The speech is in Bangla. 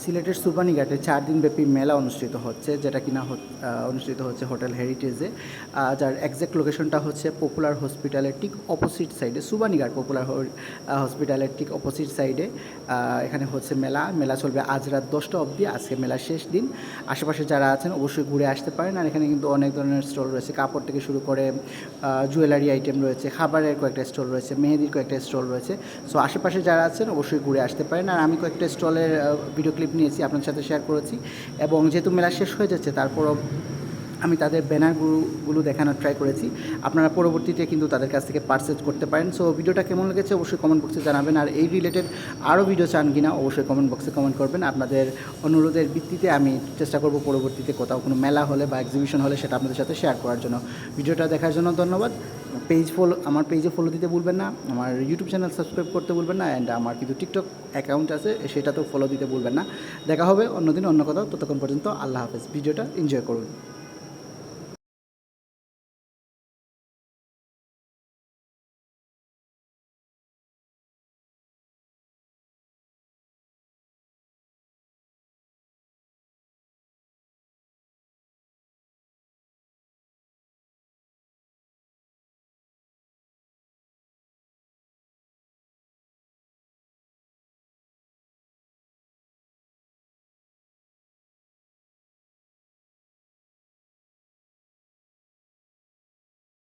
সিলেটের সুবানীঘাটে 4 দিনব্যাপী মেলা অনুষ্ঠিত হচ্ছে, যেটা কিনা অনুষ্ঠিত হচ্ছে হোটেল হেরিটেজে, যার এক্স্যাক্ট লোকেশনটা হচ্ছে পপুলার হসপিটালের ঠিক অপোজিট সাইডে। সুবানীঘাট পপুলার হসপিটালের ঠিক অপোজিট সাইডে এখানে হচ্ছে মেলা। মেলা চলবে আজ রাত 10টা অবধি। আজকে মেলার শেষ দিন। আশেপাশে যারা আছেন অবশ্যই ঘুরে আসতে পারেন। আর এখানে কিন্তু অনেক ধরনের স্টল রয়েছে, কাপড় থেকে শুরু করে জুয়েলারি আইটেম রয়েছে, খাবারের কয়েকটা স্টল রয়েছে, মেহেদির কয়েকটা স্টল রয়েছে। সো আশেপাশে যারা আছেন অবশ্যই ঘুরে আসতে পারেন। আর আমি কয়েকটা স্টলের ভিডিও ক্লিপ নিয়েছি, আপনার সাথে শেয়ার করেছি। এবং যেহেতু মেলা শেষ হয়ে যাচ্ছে, তারপরও আমি তাদের ব্যানারগুলো দেখানোর ট্রাই করেছি। আপনারা পরবর্তীতে কিন্তু তাদের কাছ থেকে পারচেজ করতে পারেন। সো ভিডিওটা কেমন লেগেছে অবশ্যই কমেন্ট বক্সে জানাবেন। আর এই রিলেটেড আরও ভিডিও চান কিনা অবশ্যই কমেন্ট বক্সে কমেন্ট করবেন। আপনাদের অনুরোধের ভিত্তিতে আমি চেষ্টা করব পরবর্তীতে কোথাও কোনো মেলা হলে বা এক্সিবিশন হলে সেটা আপনাদের সাথে শেয়ার করার জন্য। ভিডিওটা দেখার জন্য ধন্যবাদ। আমার পেজে ফলো দিতে ভুলবেন না, আমার ইউটিউব চ্যানেল সাবস্ক্রাইব করতে ভুলবেন না, অ্যান্ড আমার কিন্তু টিকটক অ্যাকাউন্ট আছে, সেটাতেও ফলো দিতে ভুলবেন না। দেখা হবে অন্যদিন অন্য কোথাও। ততক্ষণ পর্যন্ত আল্লাহ হাফেজ। ভিডিওটা এনজয় করুন।